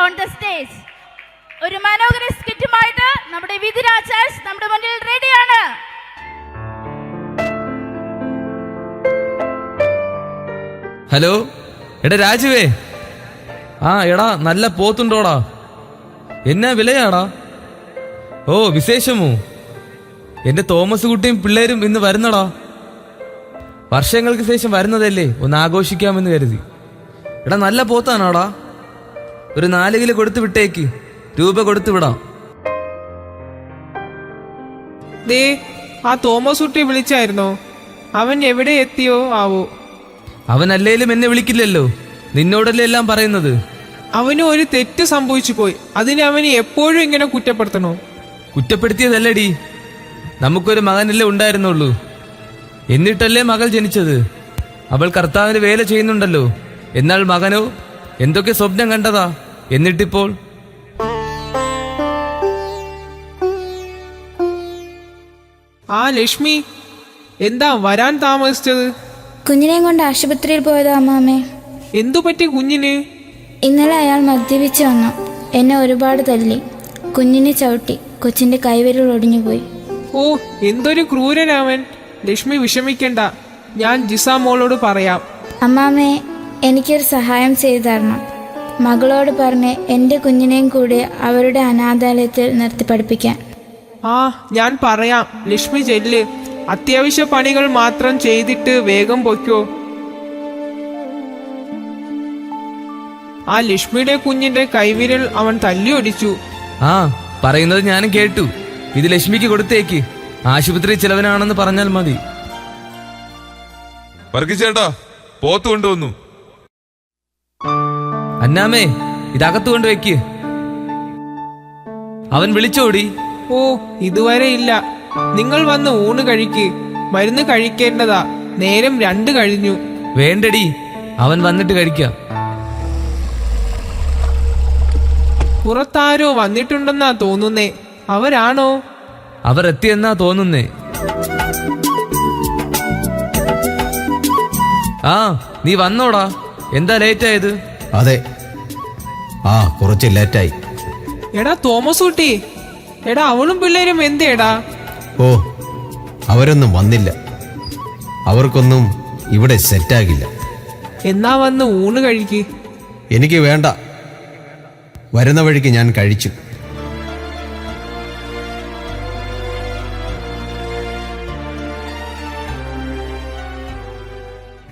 on the stage. ഒരു മനോഹര സ്കിറ്റുമായിട്ട് നമ്മുടെ വിധിരാജാസ് നമ്മുടെ മുന്നിൽ റെഡിയാണ്. ഹലോ, എടാ രാജുവേ. എടാ നല്ല പോത്തുണ്ടോടാ? എന്നാ വിലയാടാ? ഓ വിശേഷമോ? എന്റെ തോമസ് കുട്ടിയും പിള്ളേരും ഇന്ന് വരുന്നടാ. വർഷങ്ങൾക്ക് ശേഷം വരുന്നതല്ലേ, ഒന്ന് ആഘോഷിക്കാമെന്ന് കരുതി. എടാ നല്ല പോത്താണോടാ? ഒരു 4 കിലോ കൊടുത്തു വിട്ടേക്ക്, രൂപ കൊടുത്തു വിടാം. ദേ, ആ തോമസ് കുട്ടി വിളിച്ചായിരുന്നോ? അവൻ എവിടെ എത്തിയോ ആവോ? അവൻ അല്ലേലും എന്നെ വിളിക്കില്ലല്ലോ, നിന്നോടല്ലേ എല്ലാം പറയുന്നത്. അവന് ഒരു തെറ്റ് സംഭവിച്ചു പോയി, അതിന് അവന് എപ്പോഴും ഇങ്ങനെ കുറ്റപ്പെടുത്തണോ? കുറ്റപ്പെടുത്തിയതല്ലടി, നമുക്കൊരു മകനല്ലേ ഉണ്ടായിരുന്നുള്ളൂ. എന്നിട്ടല്ലേ മകൾ ജനിച്ചത്. അവൾ കർത്താവിന് വേല ചെയ്യുന്നുണ്ടല്ലോ. എന്നാൽ മകനോ എന്തൊക്കെ സ്വപ്നം കണ്ടതാ. എന്നിട്ടിപ്പോൾ ആ ലക്ഷ്മി എന്താ വരാൻ താമസിച്ചത്? കുഞ്ഞിനെയും കൊണ്ട് ആശുപത്രിയിൽ പോയതാ അമ്മാമ്മേ. എന്തു പറ്റി കുഞ്ഞിന്? ഇന്നലെ അയാൾ മദ്യപിച്ച് വന്നു, എന്നെ ഒരുപാട് തല്ലി, കുഞ്ഞിനെ ചവിട്ടി, കൊച്ചിന്റെ കൈവിരൽ ഒടിഞ്ഞുപോയി. ഓ, എന്തൊരു ക്രൂരനാവൻ. ലക്ഷ്മി വിഷമിക്കണ്ട, ഞാൻ ജിസ മോളോട് പറയാം. അമ്മാമ്മേ, എനിക്കൊരു സഹായം ചെയ്തു തരണം. മകളോട് പറഞ്ഞ് എൻ്റെ കുഞ്ഞിനെയും കൂടി അവരുടെ അനാഥാലയത്തിൽ നിർത്തി പഠിപ്പിക്കാൻ. ഞാൻ പറയാം. ലക്ഷ്മി ചെല്ല്, അത്യാവശ്യ പണികൾ മാത്രം ചെയ്തിട്ട് വേഗം പൊയ്ക്കോ. ആ ലക്ഷ്മിയുടെ കുഞ്ഞിന്റെ കൈവിരൽ അവൻ തല്ലി ഒടിച്ചു. പറയുന്നത് ഞാനും കേട്ടു. ഇത് ലക്ഷ്മിക്ക് കൊടുത്തേക്ക്, ആശുപത്രി ചിലവനാണെന്ന് പറഞ്ഞാൽ മതി. വർഗീച്ചേട്ടാ, പോത്ത് കൊണ്ടുവന്നു. അന്നാമേ, ഇതകത്ത് കൊണ്ടുവയ്ക്ക്. അവൻ വിളിച്ചോടി. ഓ, ഇതുവരെ ഇല്ല. നിങ്ങൾ വന്ന് ഊണ് കഴിക്ക്. മരുന്ന് കഴിക്കേണ്ടതാ, നേരം 2 കഴിഞ്ഞു. വേണ്ടടി, അവൻ വന്നിട്ട് കഴിക്കാം. പുറത്താരോ വന്നിട്ടുണ്ടെന്നാ തോന്നുന്നേ. അവരാണോ? അവർ എത്തിയെന്നാ തോന്നുന്നേ. നീ വന്നോടാ? എന്താ ലേറ്റ് ആയത്? അതെ, കുറച്ച് ലേറ്റായി. എടാ തോമസ് കുട്ടി, എടാ അവളും പിള്ളേരും എന്തേടാ? ഓ, അവരൊന്നും വന്നില്ല. അവർക്കൊന്നും ഇവിടെ സെറ്റാകില്ല. എന്നാ വന്ന് ഊണ് കഴിക്ക്. എനിക്ക് വേണ്ട, വരുന്ന വഴിക്ക് ഞാൻ കഴിച്ചു.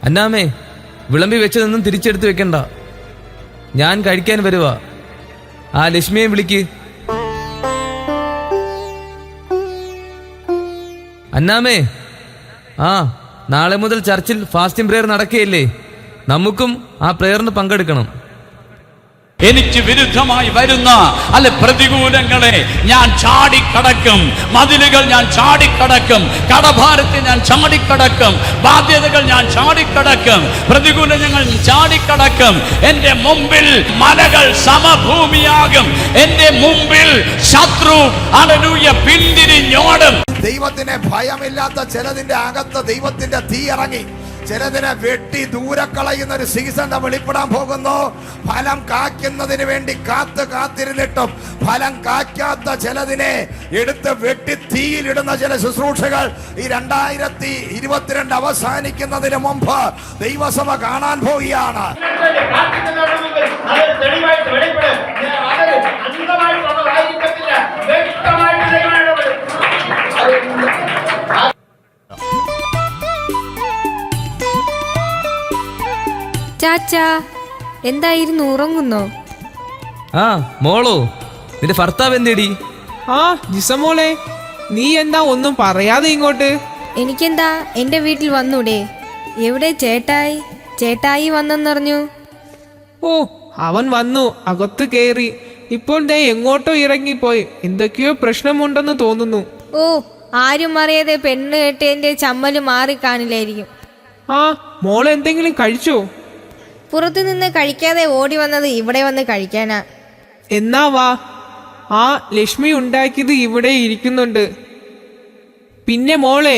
അന്നാമേ, വിളമ്പി വെച്ചതൊന്നും തിരിച്ചെടുത്ത് വെക്കണ്ട, ഞാൻ കഴിക്കാൻ വരുവാ. ആ ലക്ഷ്മിയെ വിളിക്ക്. അന്നാമേ, നാളെ മുതൽ ചർച്ചിൽ ഫാസ്റ്റിംഗ് പ്രെയർ നടക്കുകയല്ലേ, നമുക്കും ആ പ്രെയറിന് പങ്കെടുക്കണം. എനിക്ക് വിരുദ്ധമായി വരുന്ന പ്രതികൂലങ്ങളെ ഞാൻ ചാടിക്കടക്കും. മതിലുകൾ ഞാൻ ചാടിക്കടക്കും. കടഭാരത്തെ ഞാൻ ചാടിക്കടക്കും. ബാധ്യതകൾ ഞാൻ ചാടിക്കടക്കും. പ്രതികൂലങ്ങൾ ചാടിക്കടക്കും. എന്റെ മുമ്പിൽ മലകൾ സമഭൂമിയാകും. എന്റെ മുമ്പിൽ ശത്രു ഹല്ലേലൂയ പിന്തിരിഞ്ഞോടും. ദൈവത്തിനെ ഭയമില്ലാത്ത ചിലതിന്റെ അകത്ത് ദൈവത്തിന്റെ തീ ഇറങ്ങി ചിലതിനെ വെട്ടി ദൂരെ കളയുന്ന ഒരു സീസൺ വെളിപ്പെടാൻ പോകുന്നു. ഫലം കായ്ക്കുന്നതിന് വേണ്ടി കാത്തിരുന്നിട്ടും ഫലം കായ്ക്കാത്ത ചിലതിനെ എടുത്ത് വെട്ടി തീയിലിടുന്ന ചില ശുശ്രൂഷകൾ ഈ 2022 അവസാനിക്കുന്നതിന് മുമ്പ് ദൈവസഭ കാണാൻ പോവുകയാണ്. ചാച്ചാ, എന്തായിരുന്നു, ഉറങ്ങുന്നോ? മോളോ, നിന്റെ ഭർത്താവ് എന്തേടി? ജിസമോളെ, നീ എന്താ ഒന്നും പറയാതെ ഇങ്ങോട്ട്? എനിക്കെന്താ, എന്റെ വീട്ടിൽ വന്നൂടെ? എവിടെ ചേട്ടായി? ചേട്ടായി വന്നെന്നറിഞ്ഞു. ഓ, അവൻ വന്നു, അകത്ത് കയറി. ഇപ്പോൾ ദേ എങ്ങോട്ടോ ഇറങ്ങിപ്പോയി. എന്തൊക്കെയോ പ്രശ്നമുണ്ടെന്ന് തോന്നുന്നു. ഓ, ആരും അറിയാതെ പെണ്ണ് കെട്ടിയതിന്റെ ചമ്മല് മാറി കാണില്ലായിരിക്കും. മോളെ എന്തെങ്കിലും കഴിച്ചോ? പുറത്തുനിന്ന് കഴിക്കാതെ ഓടി വന്നത് ഇവിടെ വന്ന് കഴിക്കാനാ. എന്നാ വാ, ആ ലക്ഷ്മി ഉണ്ടാക്കിയത് ഇവിടെ ഇരിക്കുന്നുണ്ട്. പിന്നെ മോളെ,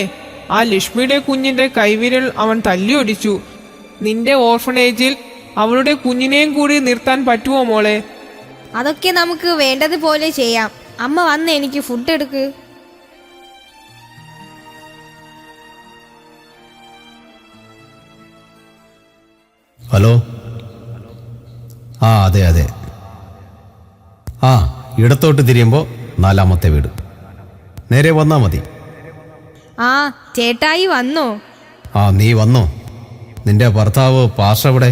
ആ ലക്ഷ്മിയുടെ കുഞ്ഞിന്റെ കൈവിരൽ അവൻ തല്ലി ഒടിച്ചു. നിന്റെ ഓർഫനേജിൽ അവളുടെ കുഞ്ഞിനെയും കൂടി നിർത്താൻ പറ്റുമോ മോളെ? അതൊക്കെ നമുക്ക് വേണ്ടതുപോലെ ചെയ്യാം. അമ്മ വന്ന് എനിക്ക് ഫുഡ് എടുക്ക്. ഹലോ. ആ അതെ അതെ. ആ ഇടത്തോട്ട് തിരിയുമ്പോൾ 4-ാമത്തെ വീട്. നേരെ വന്നാൽ മതി. ആ ചേട്ടായി വന്നോ? ആ നീ വന്നോ? നിന്റെ ഭർത്താവ് പാസ്റ്റർ എവിടെ?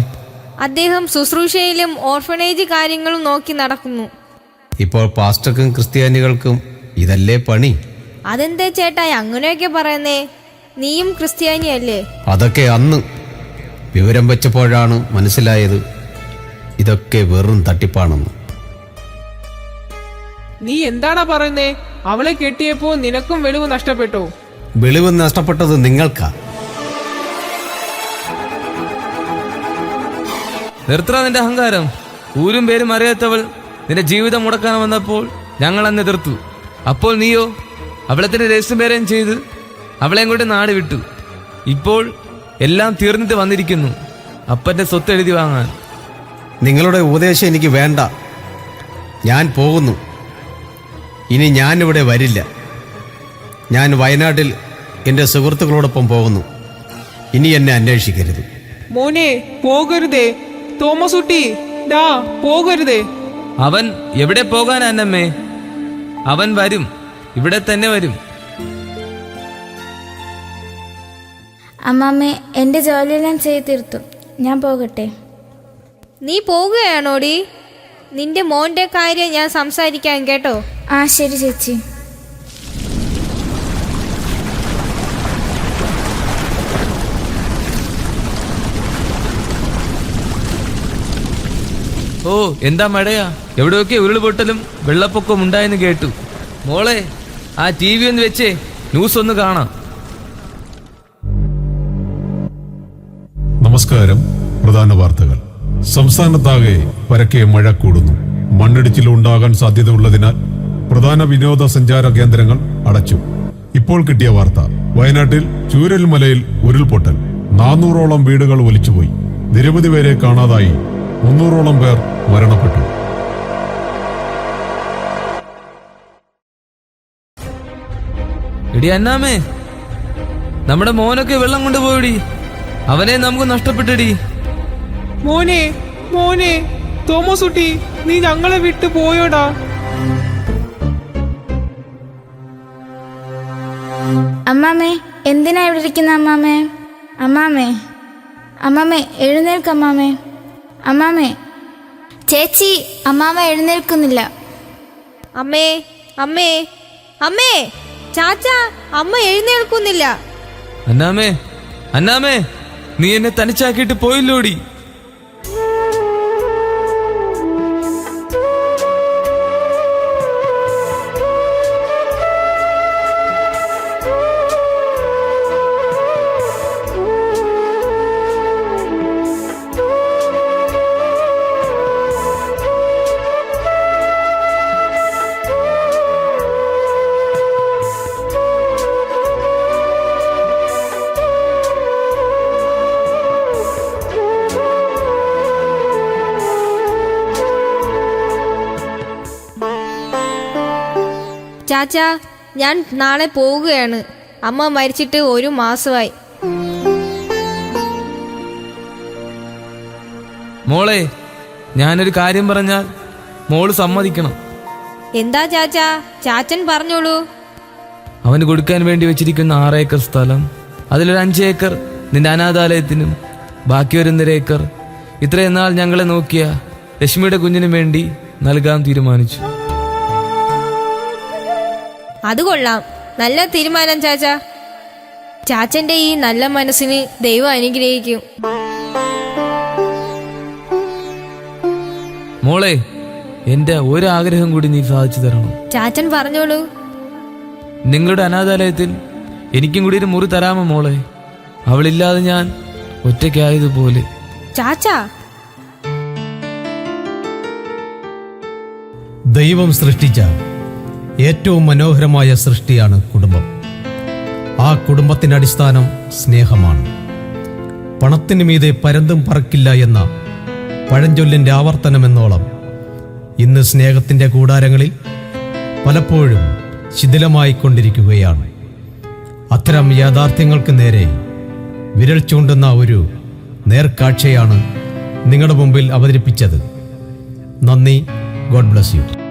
അദ്ദേഹം ശുശ്രൂഷയിലും ഓർഫനേജ് കാര്യങ്ങളും നോക്കി നടക്കുന്നു. ഇപ്പോൾ പാസ്റ്റർക്കും ക്രിസ്ത്യാനികൾക്കും ഇതല്ലേ പണി? അതെന്താ ചേട്ടായി അങ്ങനെയൊക്കെ പറയുന്നേ? നീയും ക്രിസ്ത്യാനിയല്ലേ? അതൊക്കെ അന്ന് വിവരം വെച്ചപ്പോഴാണ് മനസ്സിലായത് ഇതൊക്കെ വെറും തട്ടിപ്പാണെന്ന്. നീ എന്താടാ പറയുന്നേ? അവളെ കെട്ടിയപ്പോ നിനക്കും വെളിവ് നഷ്ടപ്പെട്ടോ? വെളിവ് നഷ്ടപ്പെട്ടത് നിങ്ങൾക്കാ. നിർത്തറ നിന്റെ അഹങ്കാരം. ഊരും പേരും അറിയാത്തവൾ നിന്റെ ജീവിതം മുടക്കാൻ വന്നപ്പോൾ ഞങ്ങൾ അന്ന് എതിർത്തു. അപ്പോൾ നീയോ അവളെ തന്നെ രജിസ്റ്റർ പേരെയും ചെയ്ത് അവളെയും കൊണ്ട് നാട് വിട്ടു. ഇപ്പോൾ എല്ലാം തീർന്നിട്ട് വന്നിരിക്കുന്നു അപ്പന്റെ സ്വത്ത് എഴുതി വാങ്ങാൻ. നിങ്ങളുടെ ഉപദേശം എനിക്ക് വേണ്ട. ഞാൻ പോകുന്നു. ഇനി ഞാനിവിടെ വരില്ല. ഞാൻ വയനാട്ടിൽ എൻ്റെ സുഹൃത്തുക്കളോടൊപ്പം പോകുന്നു. ഇനി എന്നെ അന്വേഷിക്കരുത്. മോനെ പോകരുതേ. തോമസ് കുട്ടി ഡാ പോകരുതേ. അവൻ എവിടെ പോകാൻ അന്നമ്മേ? അവൻ വരും, ഇവിടെ തന്നെ വരും. അമ്മാമ്മേ, എൻ്റെ ജോലിയെല്ലാം ചെയ്ത് തീർത്തു. ഞാൻ പോകട്ടെ? നീ പോകുകയാണോടി? നിന്റെ മോന്റെ കാര്യം ഞാൻ സംസാരിക്കാൻ കേട്ടോ. ആ ശരി ചേച്ചി. ഓ എന്താ മഴയാ! എവിടെയൊക്കെ ഉരുൾപൊട്ടലും വെള്ളപ്പൊക്കവും ഉണ്ടായെന്ന് കേട്ടു. മോളെ, ആ TV ഒന്ന് വെച്ചേ, ന്യൂസ് ഒന്ന് കാണാം. നമസ്കാരം. പ്രധാന വാർത്തകൾ. സംസ്ഥാനത്താകെ പരക്കെ മഴ കൂടുന്നു. മണ്ണിടിച്ചിലുണ്ടാകാൻ സാധ്യതയുള്ളതിനാൽ പ്രധാന വിനോദസഞ്ചാര കേന്ദ്രങ്ങൾ അടച്ചു. ഇപ്പോൾ കിട്ടിയ വാർത്ത: വയനാട്ടിൽ ചൂരൽമലയിൽ ഉരുൾപൊട്ടൽ. 400ഓളം വീടുകൾ ഒലിച്ചുപോയി. നിരവധി പേരെ കാണാതായി. 300ഓളം പേർ മരണപ്പെട്ടു. എടി അന്നാമേ, നമ്മുടെ മോനൊക്കെ വെള്ളം കൊണ്ടുപോയടി. അവനെ നമുക്ക് നഷ്ടപ്പെട്ടടി. മോനെ മോനെ തോമസ് കുട്ടി, നീ ഞങ്ങളെ വിട്ടു പോയോടാ. അമ്മാമ്മേ, എന്തിനാ ഇവിടെ ഇരിക്കുന്ന അമ്മാമ്മേ? അമ്മാമ്മേ, അമ്മാമ്മേ എഴുന്നേൽക്ക് അമ്മാമ്മേ. അമ്മാമ്മേ. ചേച്ചി, അമ്മാമ്മ എഴുന്നേൽക്കുന്നില്ല. അമ്മേ അമ്മേ അമ്മേ, ചാച്ചാ, അമ്മ എഴുന്നേൽക്കുന്നില്ല. അന്നാമേ, അന്നാമേ, നീ എന്നെ തനിച്ചാക്കിയിട്ട് പോയില്ലോടി. ചാച്ചാ, ഞാൻ നാളെ പോവുകയാണ്. അമ്മ മരിച്ചിട്ട് 1 മാസമായി. മോളെ, ഞാനൊരു കാര്യം പറഞ്ഞാൽ മോള് സമ്മതിക്കണം. എന്താ ചാച്ചാ? ചാച്ചൻ പറഞ്ഞോളൂ. അവന് കൊടുക്കാൻ വേണ്ടി വെച്ചിരിക്കുന്ന 6 ഏക്കർ സ്ഥലം, അതിലൊരു 5 ഏക്കർ നിന്റെ അനാഥാലയത്തിനും ബാക്കി ഒരു 1.5 ഏക്കർ ഇത്രയും നാൾ ഞങ്ങളെ നോക്കിയ ലക്ഷ്മിയുടെ കുഞ്ഞിനും വേണ്ടി നൽകാൻ തീരുമാനിച്ചു. അത് കൊള്ളാം. നല്ല തീരുമാനം ചാച്ചാ. ചാച്ചന്റെ ഈ നല്ല മനസ്സിന് ദൈവം അനുഗ്രഹിക്കും. മോളെ, എന്റെ ഒരാഗ്രഹം കൂടി നീ സാധിച്ചു തരണം. ചാച്ചൻ പറഞ്ഞോളൂ. നിങ്ങളുടെ അനാഥാലയത്തിൽ എനിക്കും കൂടി ഒരു മുറി തരാമോ മോളെ? അവളില്ലാതെ ഞാൻ ഒറ്റയ്ക്കായതുപോലെ. ചാച്ചാ, ദൈവം സൃഷ്ടിച്ച ഏറ്റവും മനോഹരമായ സൃഷ്ടിയാണ് കുടുംബം. ആ കുടുംബത്തിൻ്റെ അടിസ്ഥാനം സ്നേഹമാണ്. പണത്തിനു മീതെ പരന്തും പറക്കില്ല എന്ന പഴഞ്ചൊല്ലിൻ്റെ ആവർത്തനമെന്നോളം ഇന്ന് സ്നേഹത്തിൻ്റെ കൂടാരങ്ങളിൽ പലപ്പോഴും ശിഥിലമായിക്കൊണ്ടിരിക്കുകയാണ്. അത്തരം യാഥാർത്ഥ്യങ്ങൾക്ക് നേരെ വിരൽ ചൂണ്ടുന്ന ഒരു നേർക്കാഴ്ചയാണ് നിങ്ങളുടെ മുമ്പിൽ അവതരിപ്പിച്ചത്. നന്ദി. God bless you.